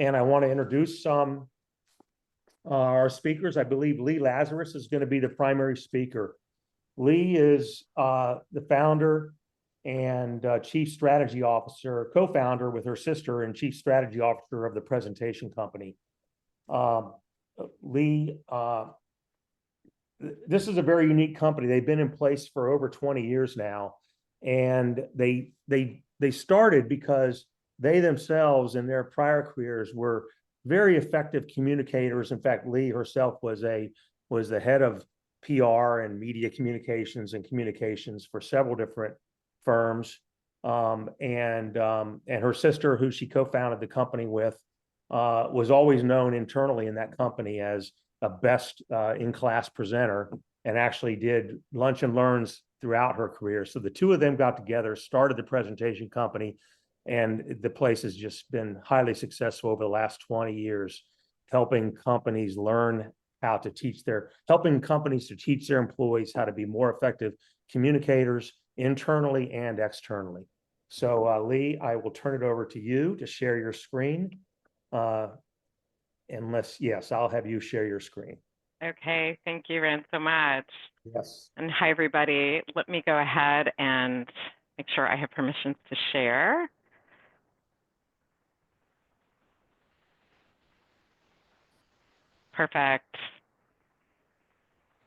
And I want to introduce our speakers. I believe Lee Lazrus is going to be the primary speaker. Lee is the founder and chief strategy officer, co-founder with her sister and chief strategy officer of the presentation company. Lee, this is a very unique company. They've been in place for over 20 years now, and they started because they themselves in their prior careers were very effective communicators. In fact, Lee herself was the head of PR and media communications for several different firms. And her sister, who she co-founded the company with, was always known internally in that company as a best in-class presenter, and actually did lunch and learns throughout her career. So the two of them got together, started the presentation company, and the place has just been highly successful over the last 20 years, helping companies learn how to helping companies to teach their employees how to be more effective communicators internally and externally. So Lee, I will turn it over to you to share your screen. Yes, I'll have you share your screen. Okay, thank you, Rand, so much. Yes. And hi, everybody. Let me go ahead and make sure I have permissions to share. Perfect.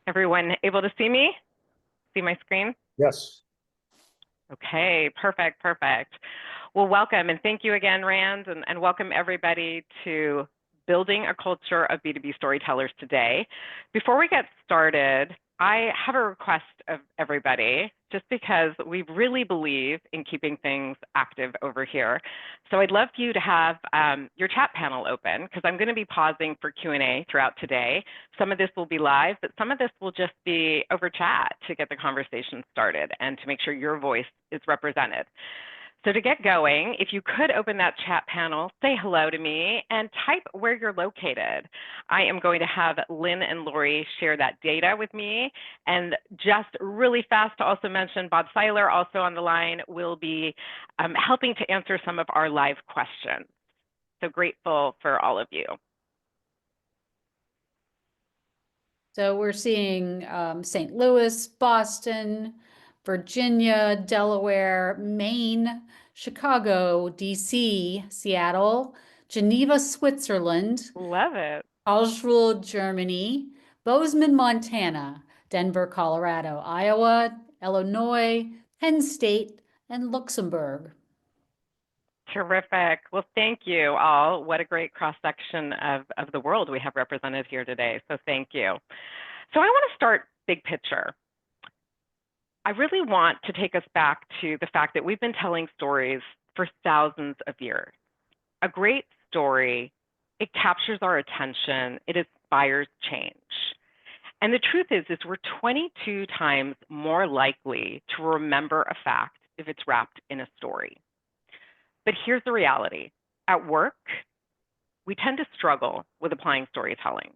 Everyone able to see me? See my screen? Yes. Okay, perfect. Well, welcome, and thank you again, Rand, and welcome everybody to Building a Culture of B2B Storytellers today. Before we get started, I have a request of everybody, just because we really believe in keeping things active over here. So I'd love you to have your chat panel open, because I'm going to be pausing for Q&A throughout today. Some of this will be live, but some of this will just be over chat to get the conversation started and to make sure your voice is represented. So to get going, if you could open that chat panel, say hello to me, and type where you're located. I am going to have Lynn and Lori share that data with me. And just really fast to also mention, Bob Seiler, also on the line, will be helping to answer some of our live questions. So grateful for all of you. So we're seeing St. Louis, Boston, Virginia, Delaware, Maine, Chicago, DC, Seattle, Geneva, Switzerland. Love it. Karlsruhe, Germany, Bozeman, Montana, Denver, Colorado, Iowa, Illinois, Penn State, and Luxembourg. Terrific. Well, thank you all. What a great cross-section of the world we have represented here today. So thank you. So I want to start big picture. I really want to take us back to the fact that we've been telling stories for thousands of years. A great story, it captures our attention, it inspires change. And the truth is we're 22 times more likely to remember a fact if it's wrapped in a story. But here's the reality. At work, we tend to struggle with applying storytelling.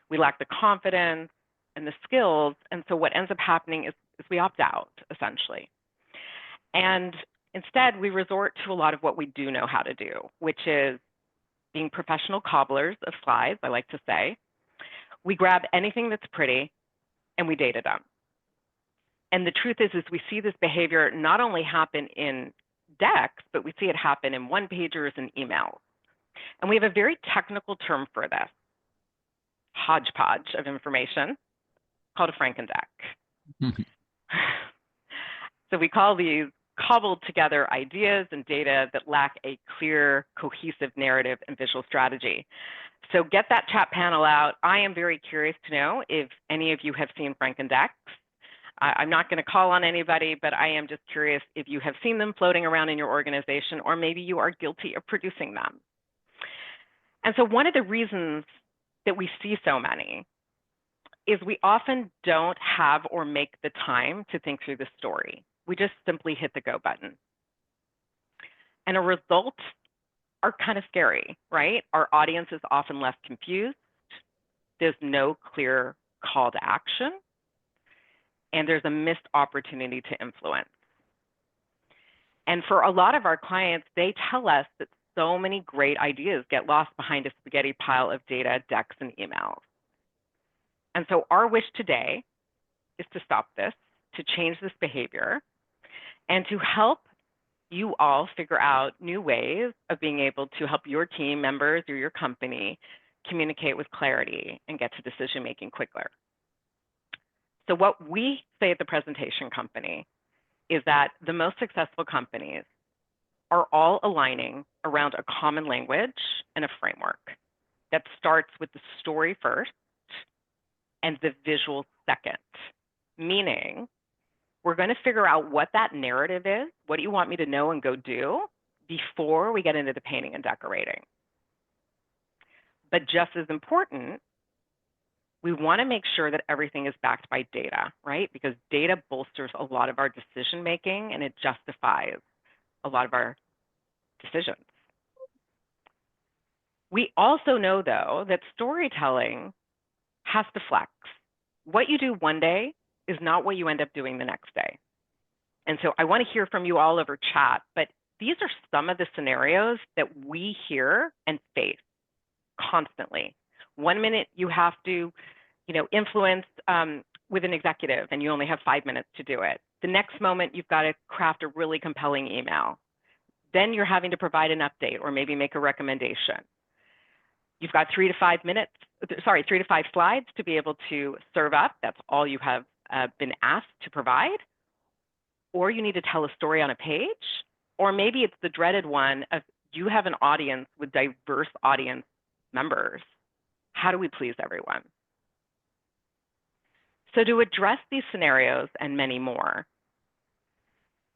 We lack the confidence and the skills, and so what ends up happening is we opt out, essentially. And instead, we resort to a lot of what we do know how to do, which is being professional cobblers of slides, I like to say. We grab anything that's pretty and we data dump. And the truth is we see this behavior not only happen in decks, but we see it happen in one-pagers and emails. And we have a very technical term for this, hodgepodge of information, called a Frankendeck. So we call these cobbled together ideas and data that lack a clear, cohesive narrative and visual strategy. So get that chat panel out. I am very curious to know if any of you have seen Frankendecks. I'm not going to call on anybody, but I am just curious if you have seen them floating around in your organization, or maybe you are guilty of producing them. And so one of the reasons that we see so many is we often don't have or make the time to think through the story. We just simply hit the go button. And the results are kind of scary, right? Our audience is often left confused. There's no clear call to action. And there's a missed opportunity to influence. And for a lot of our clients, they tell us that so many great ideas get lost behind a spaghetti pile of data, decks, and emails. And so our wish today is to stop this, to change this behavior, and to help you all figure out new ways of being able to help your team members or your company communicate with clarity and get to decision-making quicker. So what we say at the presentation company is that the most successful companies are all aligning around a common language and a framework that starts with the story first and the visual second, meaning we're going to figure out what that narrative is. What do you want me to know and go do before we get into the painting and decorating? But just as important, we want to make sure that everything is backed by data, right? Because data bolsters a lot of our decision making and it justifies a lot of our decisions. We also know, though, that storytelling has to flex. What you do one day is not what you end up doing the next day. And so I want to hear from you all over chat, but these are some of the scenarios that we hear and face constantly. 1 minute you have to, influence with an executive and you only have 5 minutes to do it. The next moment you've got to craft a really compelling email. Then you're having to provide an update or maybe make a recommendation. You've got 3 to 5 slides to be able to serve up. That's all you have been asked to provide. Or you need to tell a story on a page. Or maybe it's the dreaded one of you have an audience with diverse audience members. How do we please everyone? So to address these scenarios and many more,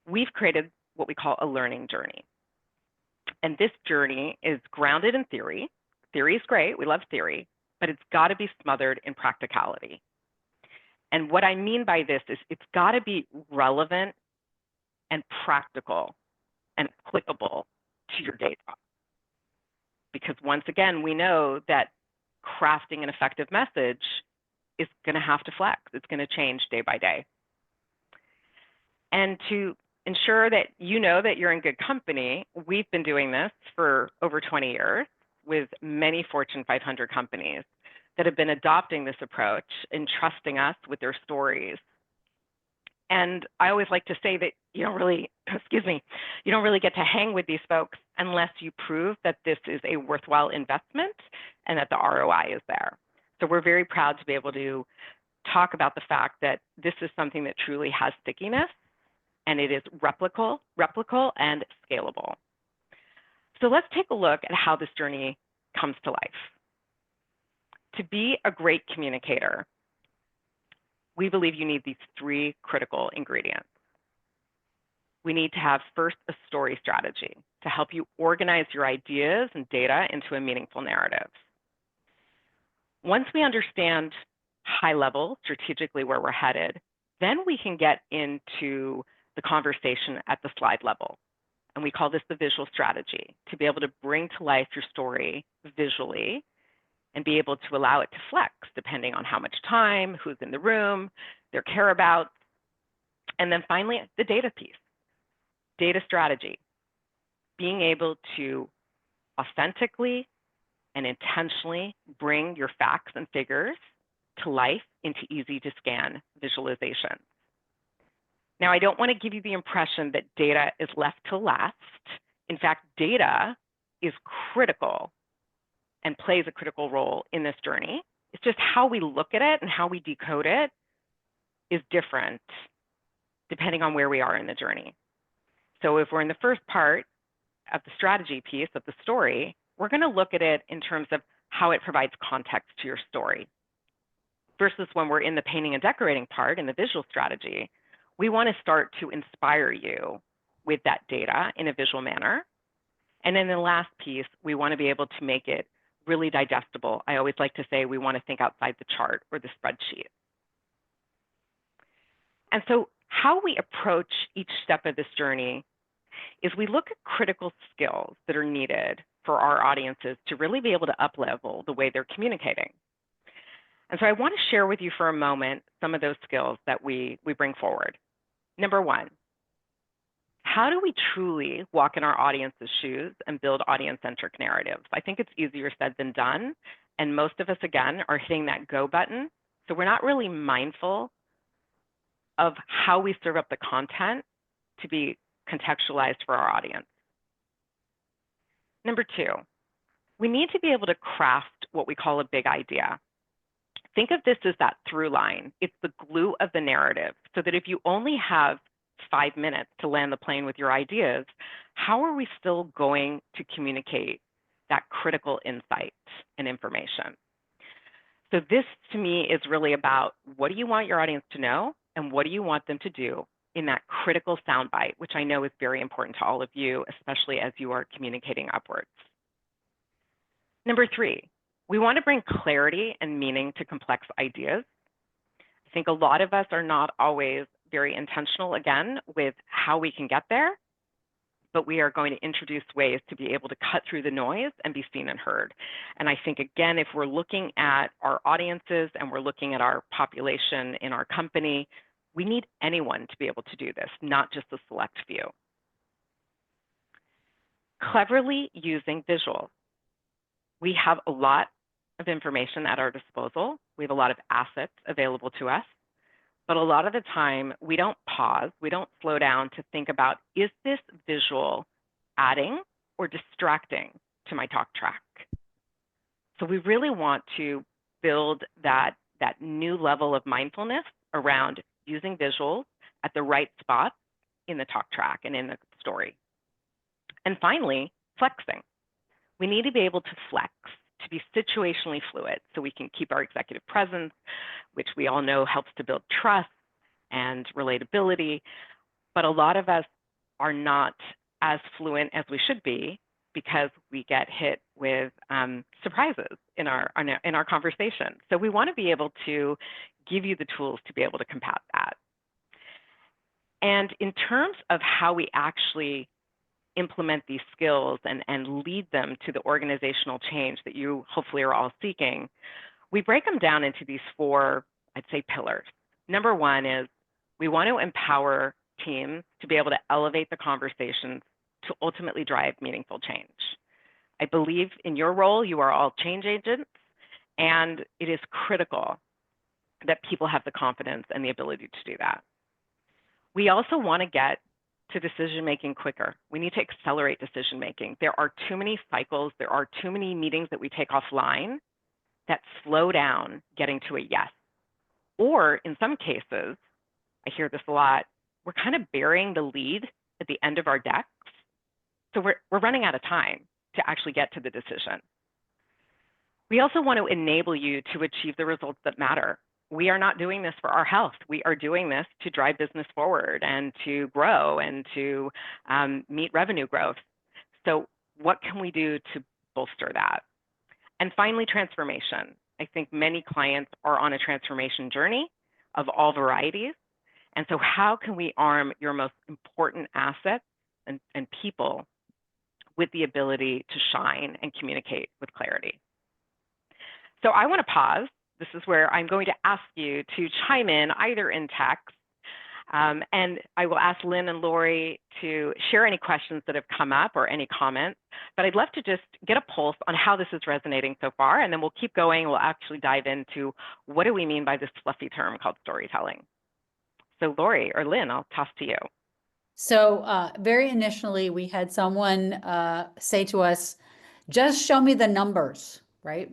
we've created what we call a learning journey. And this journey is grounded in theory. Theory is great, we love theory, but it's got to be smothered in practicality. And what I mean by this is it's got to be relevant and practical and applicable to your data. Because once again, we know that crafting an effective message is going to have to flex. It's going to change day by day. And to ensure that you know that you're in good company, we've been doing this for over 20 years with many Fortune 500 companies that have been adopting this approach and trusting us with their stories. And I always like to say that you don't really, you don't really get to hang with these folks unless you prove that this is a worthwhile investment and that the ROI is there. So we're very proud to be able to talk about the fact that this is something that truly has stickiness and it is replicable and scalable. So let's take a look at how this journey comes to life. To be a great communicator, we believe you need these 3 critical ingredients. We need to have first a story strategy to help you organize your ideas and data into a meaningful narrative. Once we understand high level, strategically where we're headed, then we can get into the conversation at the slide level. And we call this the visual strategy, to be able to bring to life your story visually and be able to allow it to flex depending on how much time, who's in the room, their care about. And then finally, the data piece, data strategy, being able to authentically and intentionally bring your facts and figures to life into easy to scan visualizations. Now, I don't want to give you the impression that data is left to last. In fact, data is critical and plays a critical role in this journey. It's just how we look at it and how we decode it is different depending on where we are in the journey. So if we're in the first part of the strategy piece of the story, we're going to look at it in terms of how it provides context to your story. Versus when we're in the painting and decorating part in the visual strategy, we want to start to inspire you with that data in a visual manner. And then the last piece, we want to be able to make it really digestible. I always like to say we want to think outside the chart or the spreadsheet. And so how we approach each step of this journey is we look at critical skills that are needed for our audiences to really be able to up-level the way they're communicating. And so I want to share with you for a moment some of those skills that we bring forward. Number 1, how do we truly walk in our audience's shoes and build audience-centric narratives? I think it's easier said than done. And most of us, again, are hitting that go button. So we're not really mindful of how we serve up the content to be contextualized for our audience. Number two, we need to be able to craft what we call a big idea. Think of this as that through line. It's the glue of the narrative, so that if you only have 5 minutes to land the plane with your ideas, how are we still going to communicate that critical insight and information? So this, to me, is really about what do you want your audience to know and what do you want them to do in that critical soundbite, which I know is very important to all of you, especially as you are communicating upwards. Number three, we want to bring clarity and meaning to complex ideas. I think a lot of us are not always very intentional, again, with how we can get there, but we are going to introduce ways to be able to cut through the noise and be seen and heard. And I think, again, if we're looking at our audiences and we're looking at our population in our company, we need anyone to be able to do this, not just a select few. Cleverly using visuals. We have a lot of information at our disposal. We have a lot of assets available to us. But a lot of the time, we don't pause, we don't slow down to think about, is this visual adding or distracting to my talk track? So we really want to build that new level of mindfulness around using visuals at the right spot in the talk track and in the story. And finally, flexing. We need to be able to flex, to be situationally fluid, so we can keep our executive presence, which we all know helps to build trust and relatability. But a lot of us are not as fluent as we should be because we get hit with surprises in our conversation. So we want to be able to give you the tools to be able to combat that. And in terms of how we actually implement these skills and lead them to the organizational change that you hopefully are all seeking, we break them down into these 4, I'd say, pillars. Number one is we want to empower teams to be able to elevate the conversations to ultimately drive meaningful change. I believe in your role, you are all change agents, and it is critical that people have the confidence and the ability to do that. We also want to get to decision-making quicker. We need to accelerate decision-making. There are too many cycles, there are too many meetings that we take offline that slow down getting to a yes. Or in some cases, I hear this a lot, we're kind of burying the lead at the end of our decks. So we're running out of time to actually get to the decision. We also want to enable you to achieve the results that matter. We are not doing this for our health. We are doing this to drive business forward and to grow and to meet revenue growth. So what can we do to bolster that? And finally, transformation. I think many clients are on a transformation journey of all varieties. And so how can we arm your most important assets and people with the ability to shine and communicate with clarity? So I want to pause. This is where I'm going to ask you to chime in either in text, and I will ask Lynn and Lori to share any questions that have come up or any comments. But I'd love to just get a pulse on how this is resonating so far, and then we'll keep going. We'll actually dive into what do we mean by this fluffy term called storytelling. So Lori or Lynn, I'll toss to you. So very initially, we had someone say to us, just show me the numbers, right?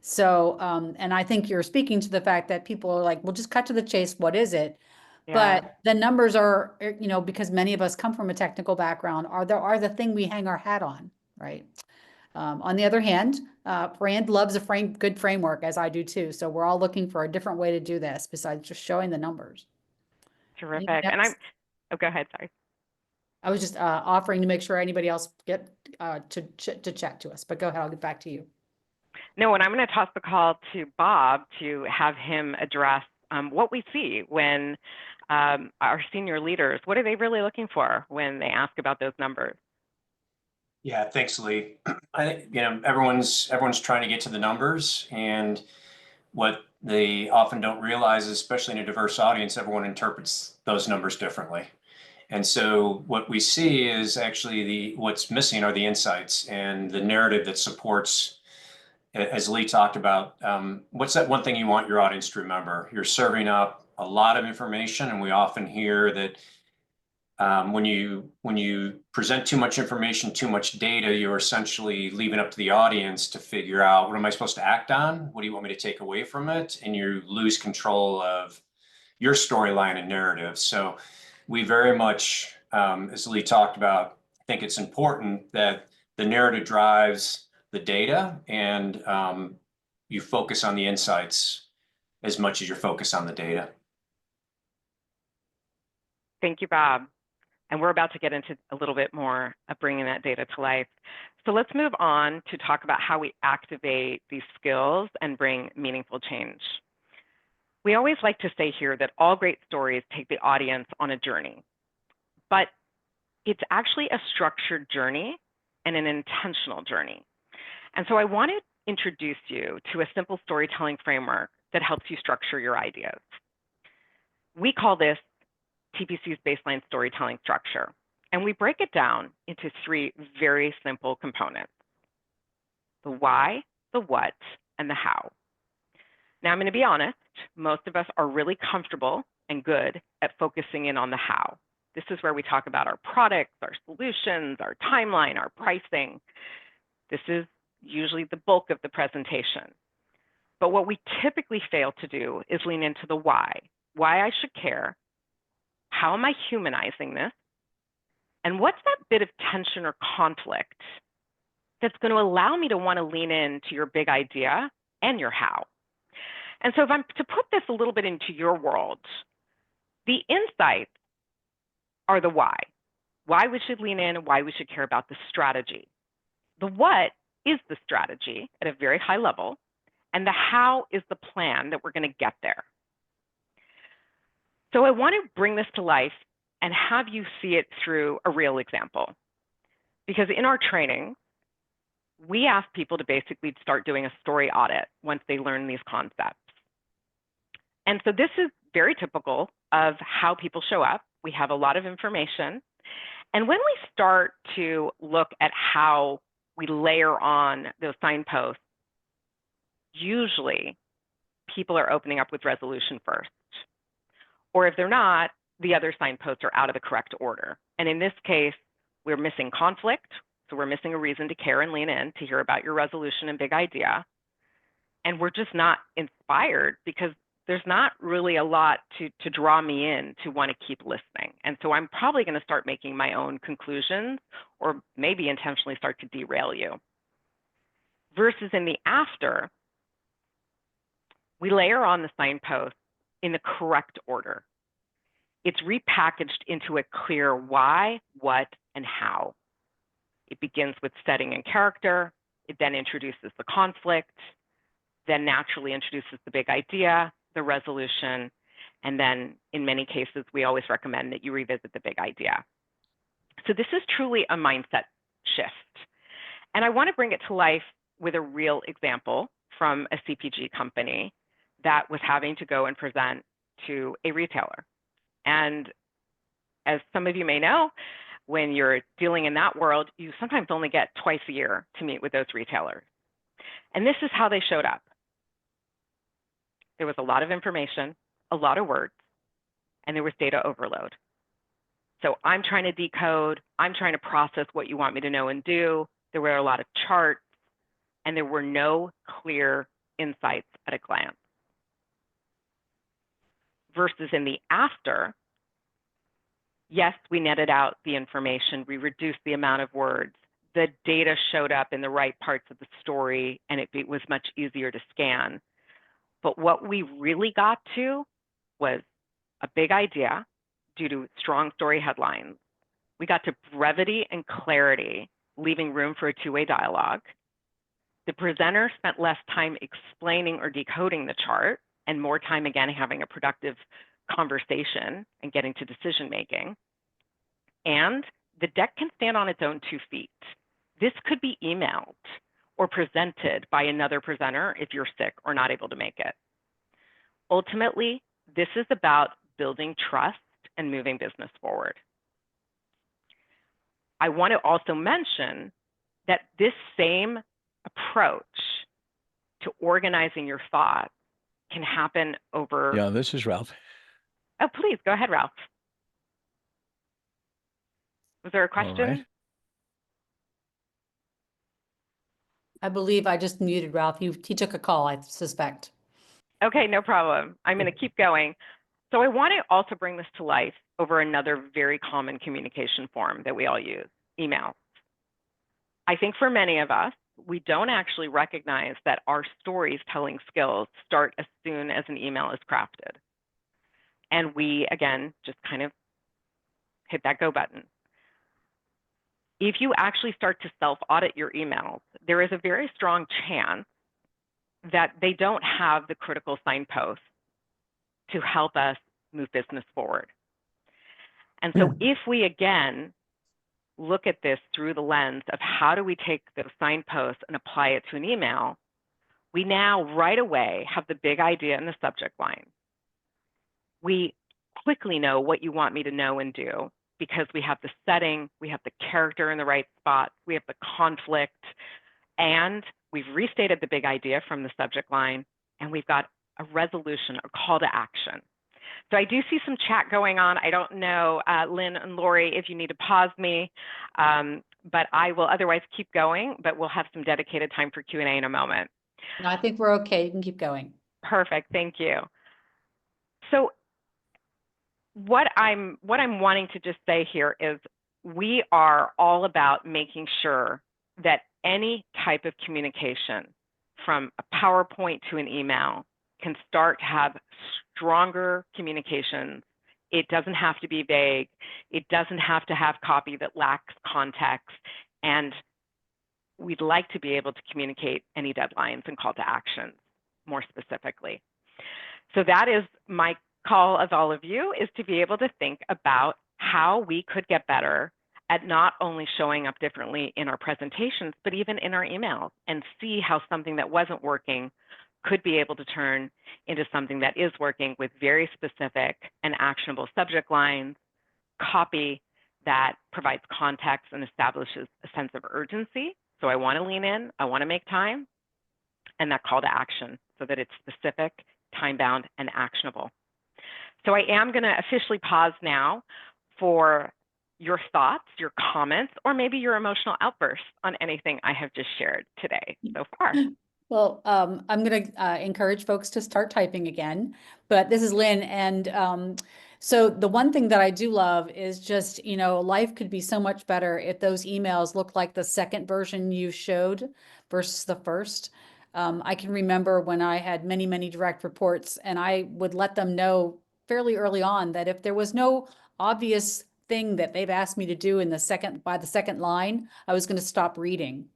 So, and I think you're speaking to the fact that people are like, well, just cut to the chase. What is it? Yeah. But the numbers are, you know, because many of us come from a technical background, are the thing we hang our hat on, right? On the other hand, Brand loves a good framework, as I do too. So we're all looking for a different way to do this besides just showing the numbers. Terrific. And oh, go ahead, sorry. I was just offering to make sure anybody else get to chat to us, but go ahead, I'll get back to you. No, and I'm going to toss the call to Bob to have him address what we see when our senior leaders, what are they really looking for when they ask about those numbers? Yeah, thanks, Lee. I think, everyone's trying to get to the numbers, and what they often don't realize, especially in a diverse audience, everyone interprets those numbers differently. And so what we see is actually what's missing are the insights and the narrative that supports, as Lee talked about, what's that one thing you want your audience to remember? You're serving up a lot of information, and we often hear that when you present too much information, too much data, you're essentially leaving up to the audience to figure out, what am I supposed to act on? What do you want me to take away from it? And you lose control of your storyline and narrative. So we very much, as Lee talked about, think it's important that the narrative drives the data, and you focus on the insights as much as you're focused on the data. Thank you, Bob. And we're about to get into a little bit more of bringing that data to life. So let's move on to talk about how we activate these skills and bring meaningful change. We always like to say here that all great stories take the audience on a journey, but it's actually a structured journey and an intentional journey. And so I want to introduce you to a simple storytelling framework that helps you structure your ideas. We call this TPC's baseline storytelling structure, and we break it down into 3 very simple components: the why, the what, and the how. Now, I'm going to be honest, most of us are really comfortable and good at focusing in on the how. This is where we talk about our products, our solutions, our timeline, our pricing. This is usually the bulk of the presentation. But what we typically fail to do is lean into the why I should care, how am I humanizing this, and what's that bit of tension or conflict that's going to allow me to want to lean into your big idea and your how. And so if I'm to put this a little bit into your world, the insights are the why we should lean in and why we should care about the strategy. The what is the strategy at a very high level, and the how is the plan that we're going to get there. So I want to bring this to life and have you see it through a real example. Because in our training, we ask people to basically start doing a story audit once they learn these concepts. And so this is very typical of how people show up. We have a lot of information. And when we start to look at how we layer on those signposts, usually people are opening up with resolution first. Or if they're not, the other signposts are out of the correct order. And in this case, we're missing conflict. So we're missing a reason to care and lean in to hear about your resolution and big idea. And we're just not inspired because there's not really a lot to draw me in to want to keep listening. And so I'm probably going to start making my own conclusions or maybe intentionally start to derail you. Versus in the after, we layer on the signpost in the correct order. It's repackaged into a clear why, what, and how. It begins with setting and character. It then introduces the conflict, then naturally introduces the big idea, the resolution, and then in many cases, we always recommend that you revisit the big idea. So this is truly a mindset shift. And I want to bring it to life with a real example from a CPG company that was having to go and present to a retailer. And as some of you may know, when you're dealing in that world, you sometimes only get twice a year to meet with those retailers. And this is how they showed up. There was a lot of information, a lot of words, and there was data overload. So I'm trying to decode, I'm trying to process what you want me to know and do. There were a lot of charts, and there were no clear insights at a glance. Versus in the after, yes, we netted out the information, we reduced the amount of words, the data showed up in the right parts of the story, and it was much easier to scan. But what we really got to was a big idea due to strong story headlines. We got to brevity and clarity, leaving room for a two-way dialogue. The presenter spent less time explaining or decoding the chart and more time, again, having a productive conversation and getting to decision-making. And the deck can stand on its own 2 feet. This could be emailed or presented by another presenter if you're sick or not able to make it. Ultimately, this is about building trust and moving business forward. I want to also mention that this same approach to organizing your thoughts can happen over. Yeah, this is Ralph. Oh, please go ahead, Ralph. Was there a All question? right. I believe I just muted Ralph. He took a call, I suspect. Okay, no problem. I'm going to keep going. So I want to also bring this to life over another very common communication form that we all use, email. I think for many of us, we don't actually recognize that our storytelling skills start as soon as an email is crafted. And we, again, just kind of hit that go button. If you actually start to self-audit your emails, there is a very strong chance that they don't have the critical signposts to help us move business forward. And so if we, again, look at this through the lens of how do we take those signposts and apply it to an email, we now right away have the big idea in the subject line. We quickly know what you want me to know and do because we have the setting, we have the character in the right spot, we have the conflict, and we've restated the big idea from the subject line, and we've got a resolution, a call to action. So I do see some chat going on. I don't know, Lynn and Lori, if you need to pause me, but I will otherwise keep going, but we'll have some dedicated time for Q&A in a moment. No, I think we're okay. You can keep going. Perfect, thank you. So what I'm wanting to just say here is we are all about making sure that any type of communication, from a PowerPoint to an email, can start to have stronger communications. It doesn't have to be vague. It doesn't have to have copy that lacks context. And we'd like to be able to communicate any deadlines and call to actions more specifically. So that is my call of all of you, is to be able to think about how we could get better at not only showing up differently in our presentations, but even in our emails, and see how something that wasn't working could be able to turn into something that is working with very specific and actionable subject lines, copy that provides context and establishes a sense of urgency. So I want to lean in, I want to make time, and that call to action so that it's specific, time-bound, and actionable. So I am going to officially pause now for your thoughts, your comments, or maybe your emotional outbursts on anything I have just shared today so far. Well, I'm going to encourage folks to start typing again, but this is Lynn. And so the one thing that I do love is just, you know, life could be so much better if those emails look like the second version you showed versus the first. I can remember when I had many, many direct reports, and I would let them know fairly early on that if there was no obvious thing that they've asked me to do in by the second line, I was going to stop reading.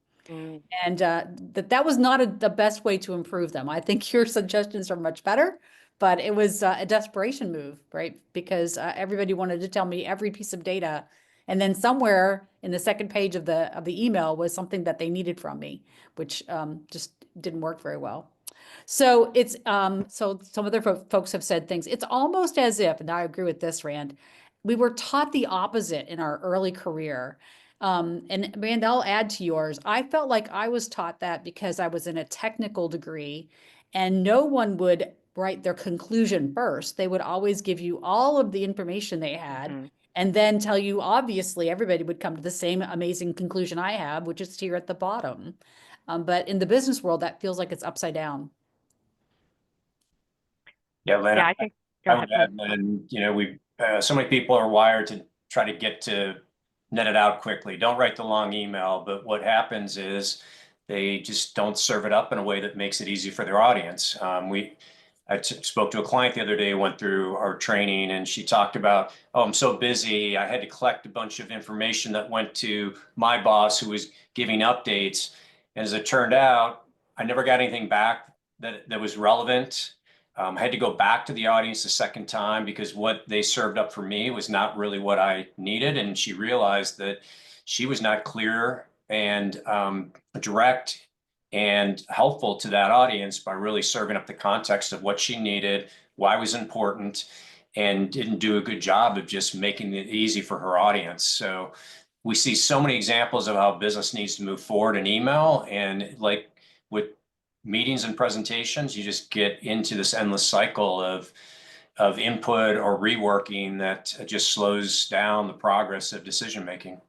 And that was not the best way to improve them. I think your suggestions are much better, but it was a desperation move, right? Because everybody wanted to tell me every piece of data, and then somewhere in the second page of the email was something that they needed from me, which just didn't work very well. So it's so some other folks have said things. It's almost as if, and I agree with this, Rand, we were taught the opposite in our early career. And Rand, I'll add to yours. I felt like I was taught that because I was in a technical degree, and no one would write their conclusion first. They would always give you all of the information they had, and then tell you, obviously, everybody would come to the same amazing conclusion I have, which is here at the bottom. But in the business world, that feels like it's upside down. Yeah, Lynn, Yeah, I think, go ahead. and you know, so many people are wired to try to get to net it out quickly. Don't write the long email, but what happens is they just don't serve it up in a way that makes it easy for their audience. I spoke to a client the other day, went through our training, and she talked about, oh, I'm so busy. I had to collect a bunch of information that went to my boss who was giving updates. And as it turned out, I never got anything back that was relevant. I had to go back to the audience a second time because what they served up for me was not really what I needed. And she realized that she was not clear and direct and helpful to that audience by really serving up the context of what she needed, why it was important, and didn't do a good job of just making it easy for her audience. So we see so many examples of how business needs to move forward in email, and like with meetings and presentations, you just get into this endless cycle of input or reworking that just slows down the progress of decision making.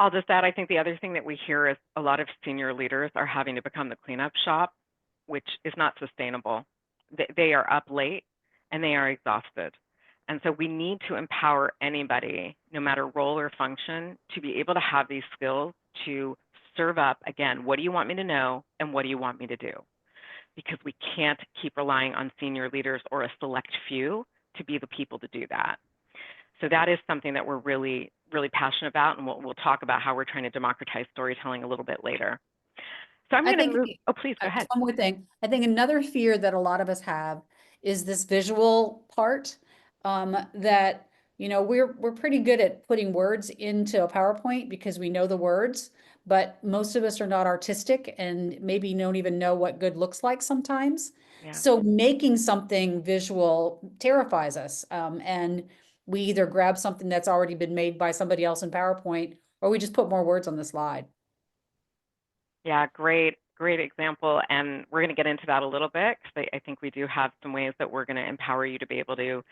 I'll just add, I think the other thing that we hear is a lot of senior leaders are having to become the cleanup shop, which is not sustainable. They are up late and they are exhausted. And so we need to empower anybody, no matter role or function, to be able to have these skills to serve up, again, what do you want me to know and what do you want me to do? Because we can't keep relying on senior leaders or a select few to be the people to do that. So that is something that we're really, really passionate about, and we'll talk about how we're trying to democratize storytelling a little bit later. So I'm going to move, oh, please go ahead. One more thing. I think another fear that a lot of us have is this visual part, that, you know, we're pretty good at putting words into a PowerPoint because we know the words, but most of us are not artistic and maybe don't even know what good looks like sometimes. Yeah. So making something visual terrifies us. And we either grab something that's already been made by somebody else in PowerPoint, or we just put more words on the slide. Yeah, great example. And we're going to get into that a little bit, because I think we do have some ways that we're going to empower you to be able to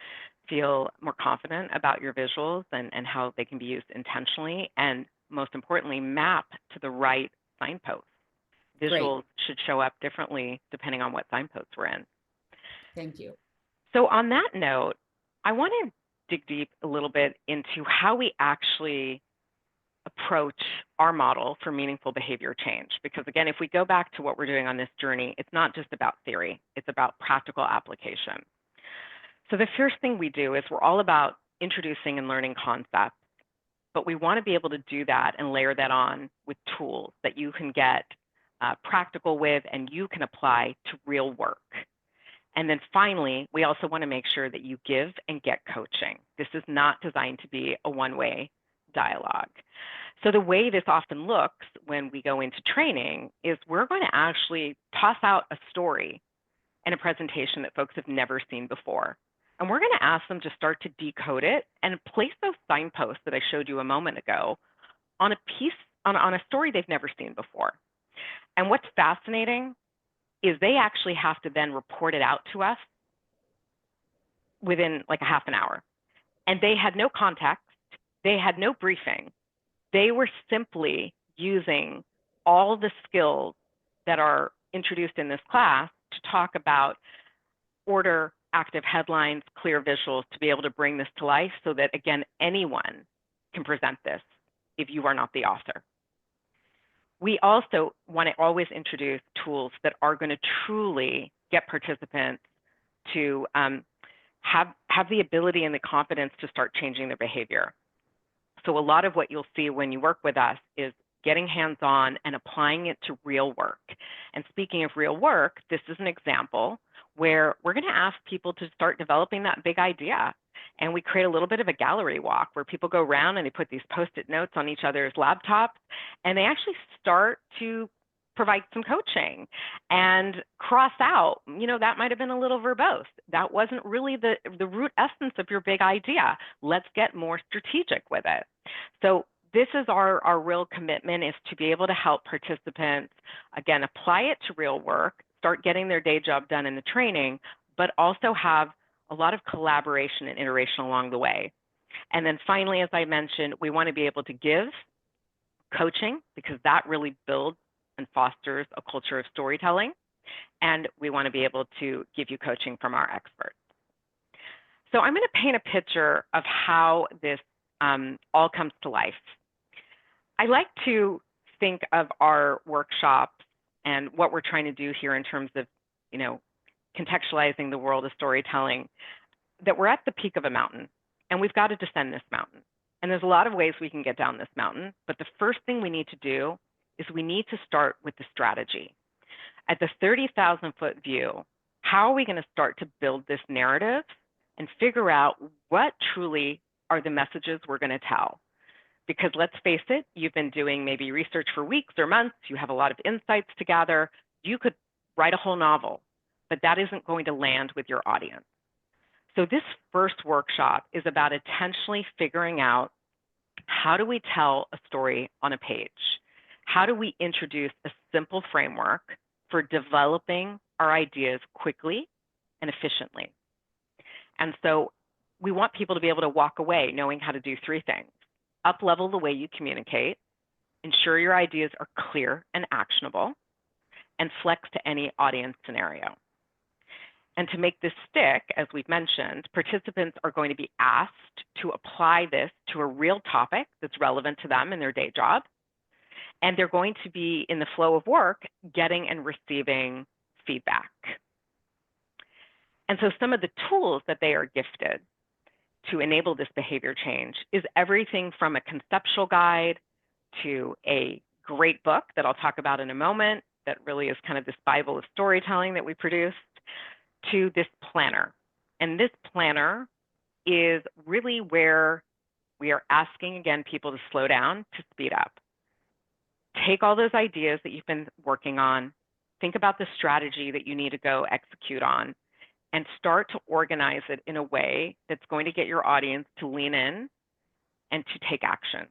feel more confident about your visuals and how they can be used intentionally, and most importantly, map to the right signposts. Visuals should show up differently depending on what signposts we're in. Thank you. So on that note, I want to dig deep a little bit into how we actually approach our model for meaningful behavior change. Because again, if we go back to what we're doing on this journey, it's not just about theory, it's about practical application. So the first thing we do is we're all about introducing and learning concepts, but we want to be able to do that and layer that on with tools that you can get practical with and you can apply to real work. And then finally, we also want to make sure that you give and get coaching. This is not designed to be a one-way dialogue. So the way this often looks when we go into training is we're going to actually toss out a story and a presentation that folks have never seen before. And we're going to ask them to start to decode it and place those signposts that I showed you a moment ago on a piece, on a story they've never seen before. And what's fascinating is they actually have to then report it out to us within like a half an hour. And they had no context, they had no briefing. They were simply using all the skills that are introduced in this class to talk about order, active headlines, clear visuals, to be able to bring this to life so that, again, anyone can present this if you are not the author. We also want to always introduce tools that are going to truly get participants to have the ability and the confidence to start changing their behavior. So a lot of what you'll see when you work with us is getting hands-on and applying it to real work. And speaking of real work, this is an example where we're going to ask people to start developing that big idea. And we create a little bit of a gallery walk where people go around and they put these Post-it notes on each other's laptops, and they actually start to provide some coaching and cross out, you know, that might have been a little verbose. That wasn't really the root essence of your big idea. Let's get more strategic with it. So this is our real commitment, is to be able to help participants, again, apply it to real work, start getting their day job done in the training, but also have a lot of collaboration and iteration along the way. And then finally, as I mentioned, we want to be able to give coaching, because that really builds and fosters a culture of storytelling. And we want to be able to give you coaching from our experts. So I'm going to paint a picture of how this all comes to life. I like to think of our workshops and what we're trying to do here in terms of, you know, contextualizing the world of storytelling, that we're at the peak of a mountain and we've got to descend this mountain. And there's a lot of ways we can get down this mountain, but the first thing we need to do is we need to start with the strategy. At the 30,000-foot view, how are we going to start to build this narrative and figure out what truly are the messages we're going to tell? Because let's face it, you've been doing maybe research for weeks or months, you have a lot of insights to gather, you could write a whole novel, but that isn't going to land with your audience. So this first workshop is about intentionally figuring out, how do we tell a story on a page? How do we introduce a simple framework for developing our ideas quickly and efficiently? And so we want people to be able to walk away knowing how to do three things: up-level the way you communicate, ensure your ideas are clear and actionable, and flex to any audience scenario. And to make this stick, as we've mentioned, participants are going to be asked to apply this to a real topic that's relevant to them in their day job. And they're going to be, in the flow of work, getting and receiving feedback. And so some of the tools that they are gifted to enable this behavior change is everything from a conceptual guide to a great book that I'll talk about in a moment, that really is kind of this Bible of storytelling that we produced, to this planner. And this planner is really where we are asking, again, people to slow down, to speed up. Take all those ideas that you've been working on, think about the strategy that you need to go execute on, and start to organize it in a way that's going to get your audience to lean in and to take action.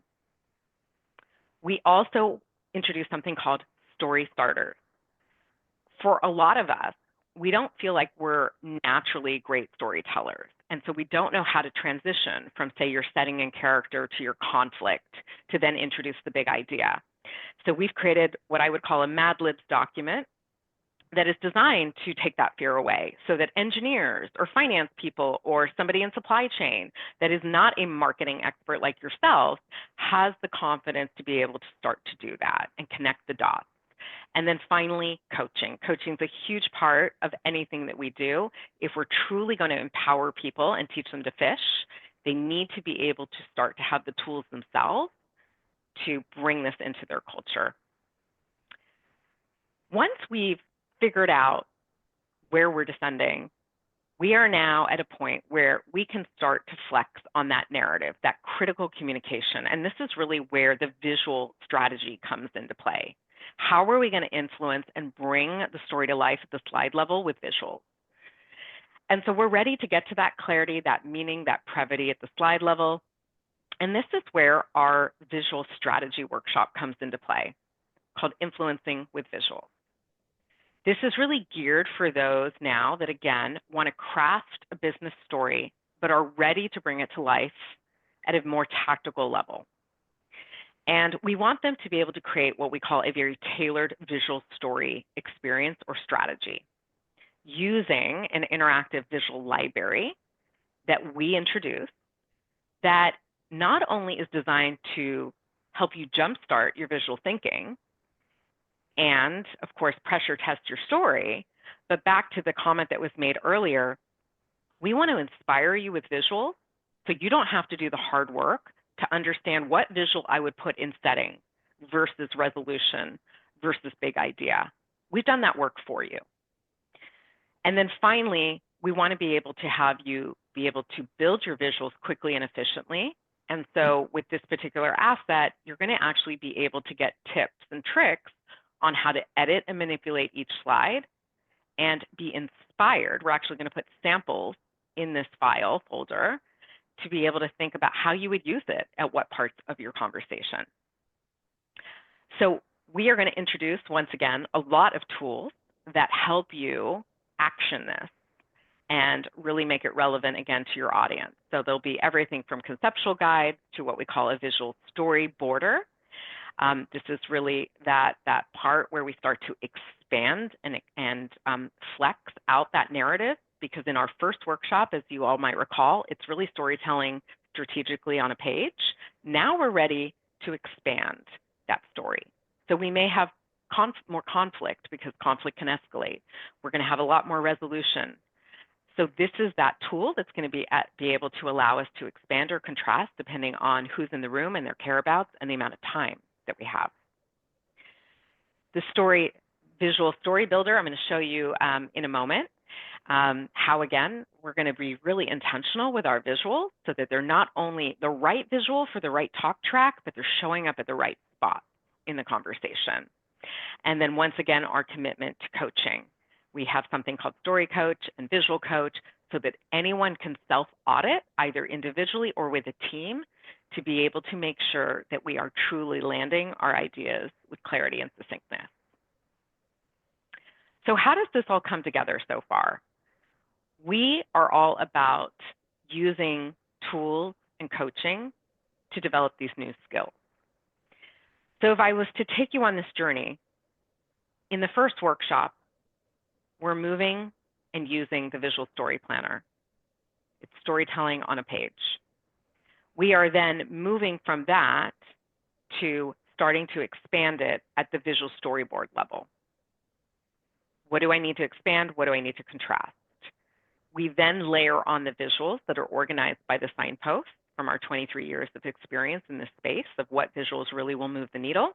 We also introduced something called story starters. For a lot of us, we don't feel like we're naturally great storytellers. And so we don't know how to transition from, say, your setting and character to your conflict to then introduce the big idea. So we've created what I would call a Mad Libs document that is designed to take that fear away, so that engineers or finance people or somebody in supply chain that is not a marketing expert like yourself has the confidence to be able to start to do that and connect the dots. And then finally, coaching. Coaching is a huge part of anything that we do. If we're truly going to empower people and teach them to fish, they need to be able to start to have the tools themselves to bring this into their culture. Once we've figured out where we're descending, we are now at a point where we can start to flex on that narrative, that critical communication. And this is really where the visual strategy comes into play. How are we going to influence and bring the story to life at the slide level with visuals? And so we're ready to get to that clarity, that meaning, that brevity at the slide level. And this is where our visual strategy workshop comes into play, called Influencing with Visuals. This is really geared for those now that, again, want to craft a business story, but are ready to bring it to life at a more tactical level. And we want them to be able to create what we call a very tailored visual story experience or strategy, using an interactive visual library that we introduce that not only is designed to help you jumpstart your visual thinking and, of course, pressure test your story, but back to the comment that was made earlier, we want to inspire you with visuals so you don't have to do the hard work to understand what visual I would put in setting versus resolution versus big idea. We've done that work for you. And then finally, we want to be able to have you be able to build your visuals quickly and efficiently. And so with this particular asset, you're going to actually be able to get tips and tricks on how to edit and manipulate each slide and be inspired. We're actually going to put samples in this file folder to be able to think about how you would use it at what parts of your conversation. So we are going to introduce, once again, a lot of tools that help you action this and really make it relevant, again, to your audience. So there'll be everything from conceptual guides to what we call a visual storyboarder. This is really that part where we start to expand and flex out that narrative, because in our first workshop, as you all might recall, it's really storytelling strategically on a page. Now we're ready to expand that story. So we may have more conflict, because conflict can escalate. We're going to have a lot more resolution. So this is that tool that's going to be able to allow us to expand or contrast depending on who's in the room and their care-abouts and the amount of time that we have. The visual story builder, I'm going to show you in a moment how, again, we're going to be really intentional with our visuals so that they're not only the right visual for the right talk track, but they're showing up at the right spot in the conversation. And then once again, our commitment to coaching. We have something called Story Coach and Visual Coach. so that anyone can self-audit, either individually or with a team, to be able to make sure that we are truly landing our ideas with clarity and succinctness. So how does this all come together so far? We are all about using tools and coaching to develop these new skills. So if I was to take you on this journey, in the first workshop, we're moving and using the visual story planner. It's storytelling on a page. We are then moving from that to starting to expand it at the visual storyboard level. What do I need to expand? What do I need to contrast? We then layer on the visuals that are organized by the signposts from our 23 years of experience in this space of what visuals really will move the needle.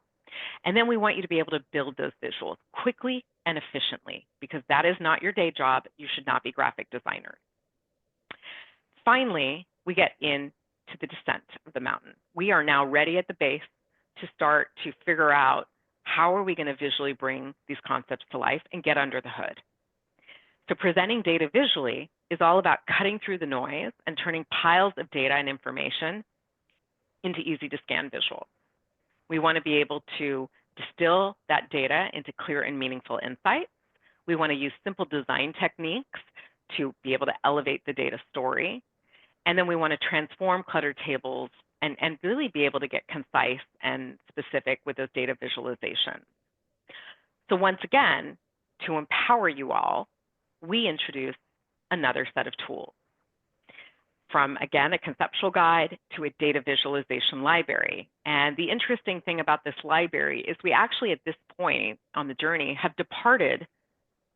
And then we want you to be able to build those visuals quickly and efficiently, because that is not your day job. You should not be graphic designers. Finally, we get into the descent of the mountain. We are now ready at the base to start to figure out how are we going to visually bring these concepts to life and get under the hood. So presenting data visually is all about cutting through the noise and turning piles of data and information into easy to scan visuals. We want to be able to distill that data into clear and meaningful insights. We want to use simple design techniques to be able to elevate the data story. And then we want to transform cluttered tables and really be able to get concise and specific with those data visualizations. So once again, to empower you all, we introduce another set of tools. From, again, a conceptual guide to a data visualization library. And the interesting thing about this library is we actually, at this point on the journey, have departed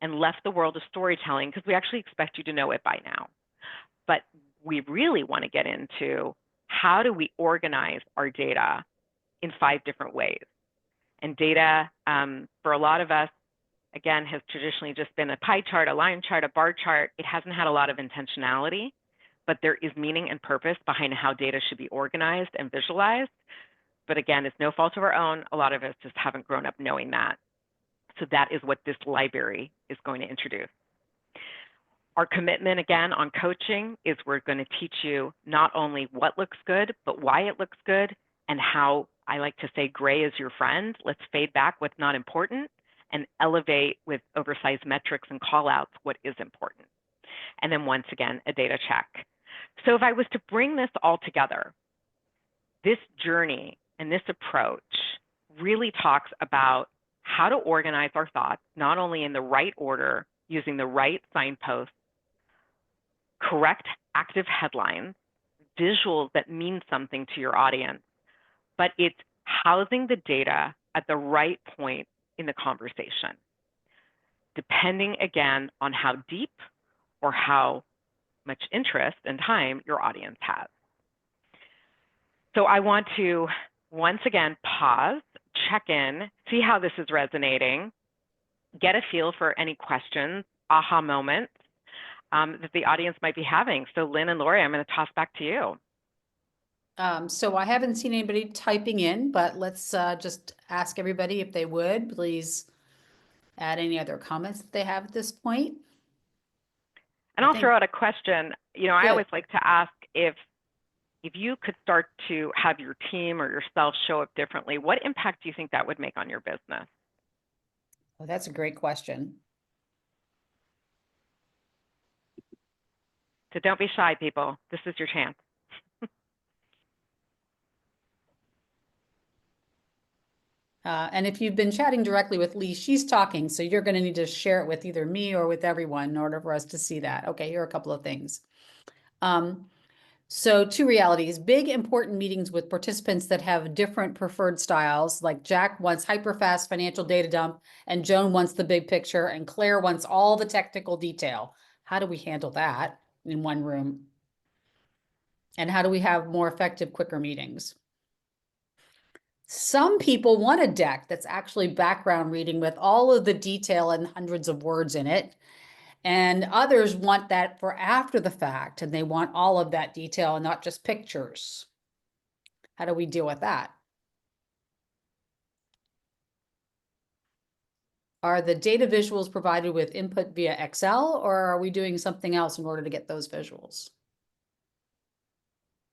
and left the world of storytelling because we actually expect you to know it by now. But we really want to get into how do we organize our data in 5 different ways. And data, for a lot of us, again, has traditionally just been a pie chart, a line chart, a bar chart. It hasn't had a lot of intentionality, but there is meaning and purpose behind how data should be organized and visualized. But again, it's no fault of our own. A lot of us just haven't grown up knowing that. So that is what this library is going to introduce. Our commitment, again, on coaching is we're going to teach you not only what looks good, but why it looks good, and how, I like to say, gray is your friend. Let's fade back what's not important and elevate with oversized metrics and callouts what is important. And then once again, a data check. So if I was to bring this all together, this journey and this approach really talks about how to organize our thoughts, not only in the right order, using the right signposts, correct active headlines, visuals that mean something to your audience, but it's housing the data at the right point in the conversation, depending again on how deep or how much interest and time your audience has. So I want to once again pause, check in, see how this is resonating, get a feel for any questions, aha moments that the audience might be having. So Lynn and Lori, I'm going to toss back to you. So I haven't seen anybody typing in, but let's just ask everybody if they would please add any other comments that they have at this point. And I'll throw out a question. You know, I Good. always like to ask if you could start to have your team or yourself show up differently, what impact do you think that would make on your business? Well, that's a great question. So don't be shy, people. This is your chance. And if you've been chatting directly with Lee, she's talking, so you're going to need to share it with either me or with everyone in order for us to see that. Okay, here are a couple of things. So 2 realities: big important meetings with participants that have different preferred styles, like Jack wants hyperfast financial data dump, and Joan wants the big picture, and Claire wants all the technical detail. How do we handle that in one room? And how do we have more effective, quicker meetings? Some people want a deck that's actually background reading with all of the detail and hundreds of words in it. And others want that for after the fact, and they want all of that detail and not just pictures. How do we deal with that? Are the data visuals provided with input via Excel, or are we doing something else in order to get those visuals?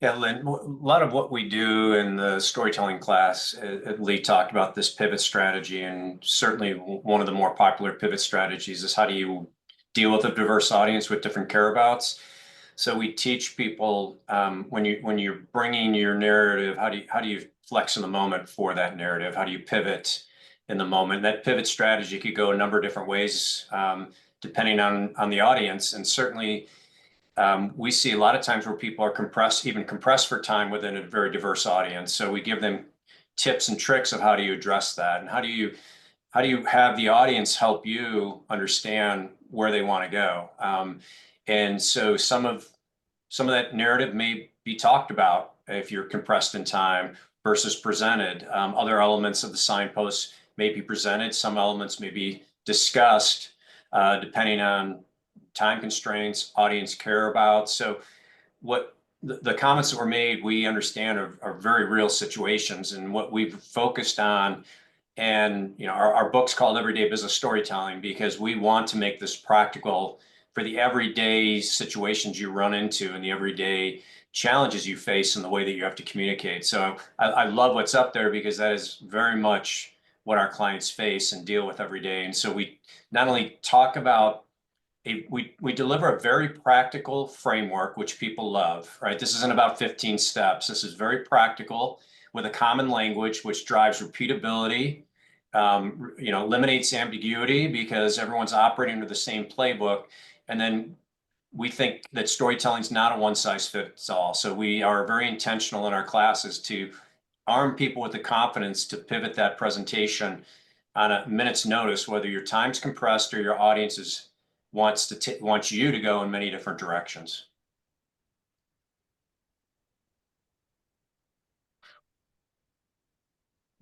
Yeah, Lynn, a lot of what we do in the storytelling class, Lee talked about this pivot strategy, and certainly one of the more popular pivot strategies is how do you deal with a diverse audience with different care abouts. So we teach people when you're bringing your narrative, how do you flex in the moment for that narrative? How do you pivot in the moment? That pivot strategy could go a number of different ways depending on the audience, and certainly. We see a lot of times where people are even compressed for time within a very diverse audience. So we give them tips and tricks of how do you address that, and how do you have the audience help you understand where they want to go. And so some of that narrative may be talked about if you're compressed in time versus presented. Other elements of the signpost may be presented. Some elements may be discussed depending on time constraints, audience care about. So what the comments that were made, we understand are very real situations, and what we've focused on. And our book's called Everyday Business Storytelling because we want to make this practical for the everyday situations you run into and the everyday challenges you face in the way that you have to communicate. So I love what's up there because that is very much what our clients face and deal with every day. And so we not only talk about we deliver a very practical framework, which people love, right? This isn't about 15 steps. This is very practical with a common language, which drives repeatability, eliminates ambiguity because everyone's operating under the same playbook. And then we think that storytelling is not a one size fits all. So we are very intentional in our classes to arm people with the confidence to pivot that presentation on a minute's notice, whether your time's compressed or your audience wants you to go in many different directions.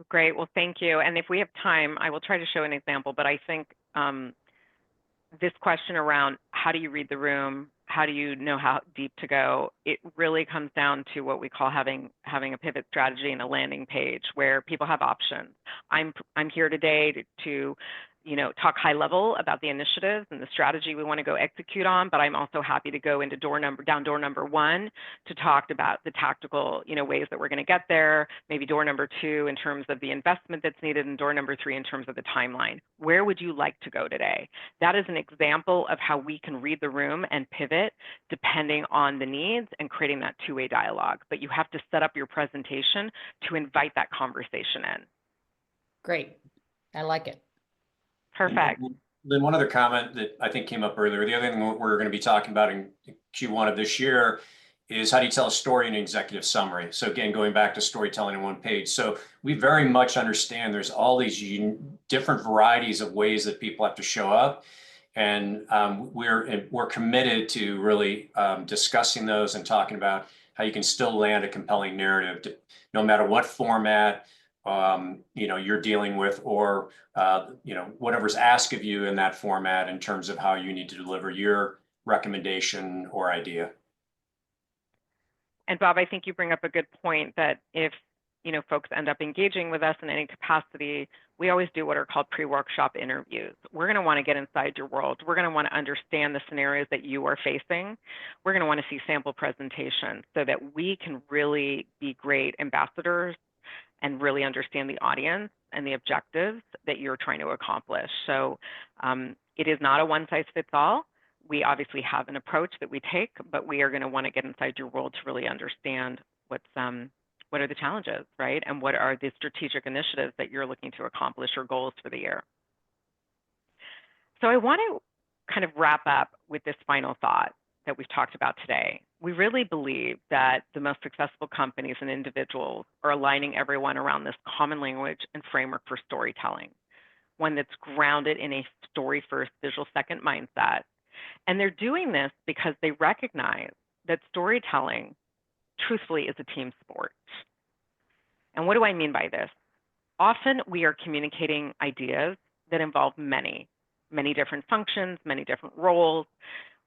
Great. Well, thank you. And if we have time, I will try to show an example, but I think this question around how do you read the room, how do you know how deep to go, it really comes down to what we call having a pivot strategy and a landing page where people have options. I'm here today to talk high level about the initiatives and the strategy we want to go execute on, but I'm also happy to go into down door number 1 to talk about the tactical, ways that we're going to get there, maybe door number 2 in terms of the investment that's needed, and door number 3 in terms of the timeline. Where would you like to go today? That is an example of how we can read the room and pivot depending on the needs and creating that two-way dialogue. But you have to set up your presentation to invite that conversation in. Great. I like it. Perfect. Then one other comment that I think came up earlier, the other thing we're going to be talking about in Q1 of this year is how do you tell a story in an executive summary? So again, going back to storytelling in one page. So we very much understand there's all these different varieties of ways that people have to show up. And we're committed to really discussing those and talking about how you can still land a compelling narrative, no matter what format you're dealing with, or whatever's asked of you in that format in terms of how you need to deliver your recommendation or idea. And Bob, I think you bring up a good point that if folks end up engaging with us in any capacity, we always do what are called pre-workshop interviews. We're going to want to get inside your world. We're going to want to understand the scenarios that you are facing. We're going to want to see sample presentations so that we can really be great ambassadors and really understand the audience and the objectives that you're trying to accomplish. So it is not a one-size-fits-all. We obviously have an approach that we take, but we are going to want to get inside your world to really understand what are the challenges, right? And what are the strategic initiatives that you're looking to accomplish or goals for the year. So I want to kind of wrap up with this final thought that we've talked about today. We really believe that the most successful companies and individuals are aligning everyone around this common language and framework for storytelling, one that's grounded in a story-first, visual-second mindset. And they're doing this because they recognize that storytelling, truthfully, is a team sport. And what do I mean by this? Often we are communicating ideas that involve many different functions, many different roles.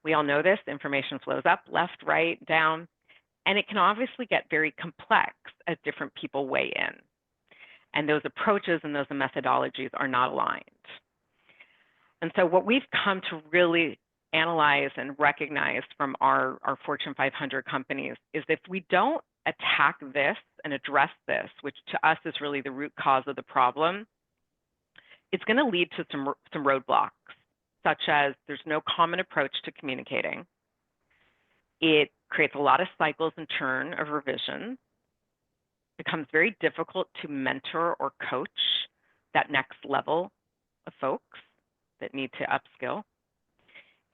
We all know this, information flows up, left, right, down, and it can obviously get very complex as different people weigh in. And those approaches and those methodologies are not aligned. And so what we've come to really analyze and recognize from our Fortune 500 companies is if we don't attack this and address this, which to us is really the root cause of the problem, it's going to lead to some roadblocks, such as there's no common approach to communicating. It creates a lot of cycles and churn of revision. It becomes very difficult to mentor or coach that next level of folks that need to upskill.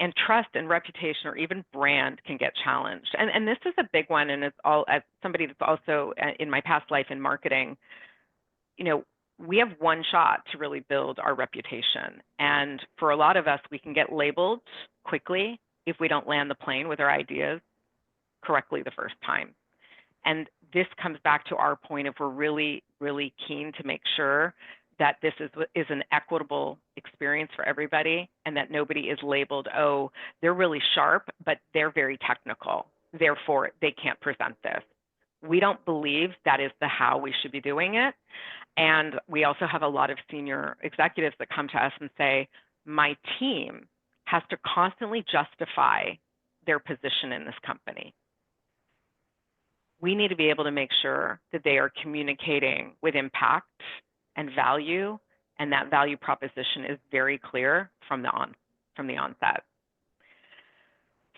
And trust and reputation or even brand can get challenged. And this is a big one, and it's all, as somebody that's also in my past life in marketing, you know, we have one shot to really build our reputation. And for a lot of us, we can get labeled quickly if we don't land the plane with our ideas correctly the first time. And this comes back to our point of we're really, really keen to make sure that this is an equitable experience for everybody and that nobody is labeled, oh, they're really sharp, but they're very technical, therefore they can't present this. We don't believe that is the how we should be doing it. And we also have a lot of senior executives that come to us and say, my team has to constantly justify their position in this company. We need to be able to make sure that they are communicating with impact and value, and that value proposition is very clear from the onset.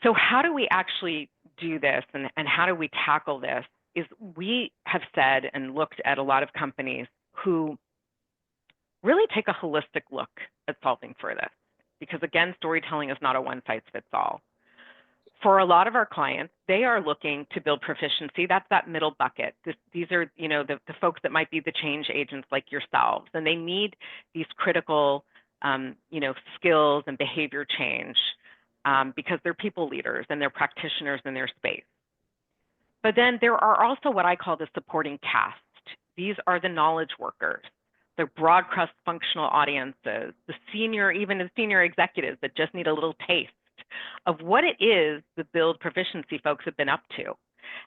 So how do we actually do this, and how do we tackle this? Is we have said and looked at a lot of companies who really take a holistic look at solving for this, because again, storytelling is not a one-size-fits-all. For a lot of our clients, they are looking to build proficiency. That's that middle bucket. These are, you know, the folks that might be the change agents like yourselves, and they need these critical, you know, skills and behavior change because they're people leaders and they're practitioners in their space. But then there are also what I call the supporting cast. These are the knowledge workers, the broad cross-functional audiences, the senior, even the senior executives that just need a little taste of what it is the build proficiency folks have been up to.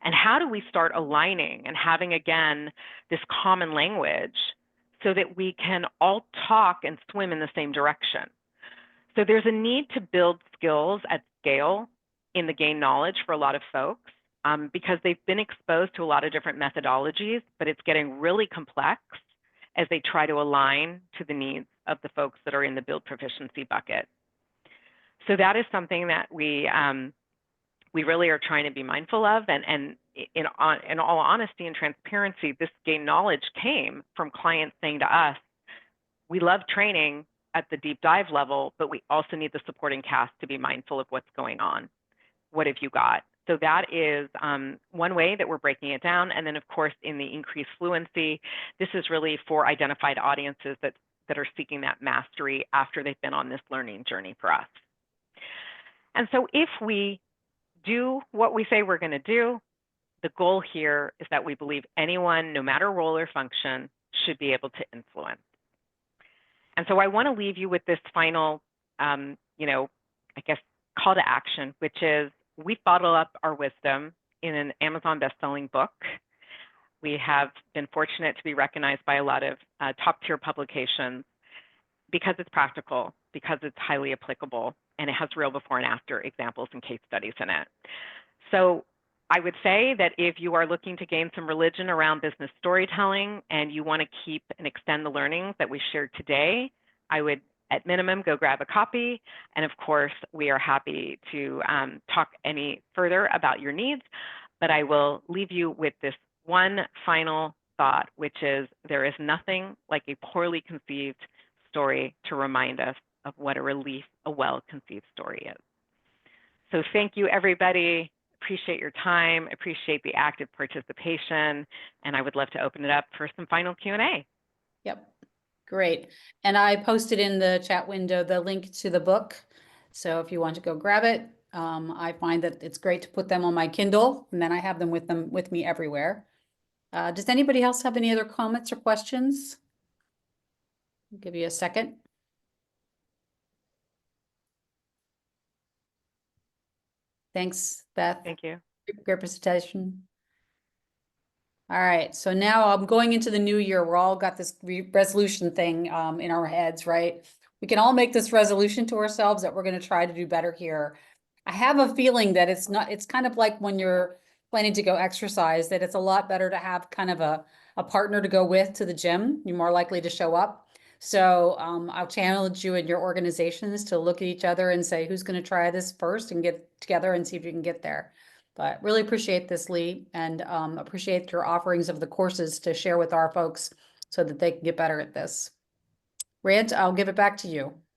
And how do we start aligning and having, again, this common language so that we can all talk and swim in the same direction? So there's a need to build skills at scale in the gain knowledge for a lot of folks because they've been exposed to a lot of different methodologies, but it's getting really complex as they try to align to the needs of the folks that are in the build proficiency bucket. So that is something that we really are trying to be mindful of. And in all honesty and transparency, this gain knowledge came from clients saying to us, we love training at the deep dive level, but we also need the supporting cast to be mindful of what's going on. What have you got? So that is one way that we're breaking it down. And then, of course, in the increased fluency, this is really for identified audiences that are seeking that mastery after they've been on this learning journey for us. And so if we do what we say we're going to do, the goal here is that we believe anyone, no matter role or function, should be able to influence. And so I want to leave you with this final, you know, I guess, call to action, which is we bottle up our wisdom in an Amazon best-selling book. We have been fortunate to be recognized by a lot of top-tier publications because it's practical, because it's highly applicable, and it has real before and after examples and case studies in it. So I would say that if you are looking to gain some religion around business storytelling and you want to keep and extend the learnings that we shared today, I would, at minimum, go grab a copy. And of course, we are happy to talk any further about your needs, but I will leave you with this one final thought, which is there is nothing like a poorly conceived story to remind us of what a relief a well-conceived story is. So thank you, everybody. Appreciate your time, appreciate the active participation, and I would love to open it up for some final Q&A. Yep, great. And I posted in the chat window the link to the book. So if you want to go grab it, I find that it's great to put them on my Kindle, and then I have them with me everywhere. Does anybody else have any other comments or questions? I'll give you a second. Thanks, Beth. Thank you. Great presentation. All right, so now I'm going into the new year. We're all got this resolution thing in our heads, right? we can all make this resolution to ourselves that we're going to try to do better here. I have a feeling that it's kind of like when you're planning to go exercise, that it's a lot better to have kind of a partner to go with to the gym. You're more likely to show up. So I'll challenge you and your organizations to look at each other and say, who's going to try this first and get together and see if you can get there. But really appreciate this, Lee, and appreciate your offerings of the courses to share with our folks so that they can get better at this. Rand, I'll give it back to you.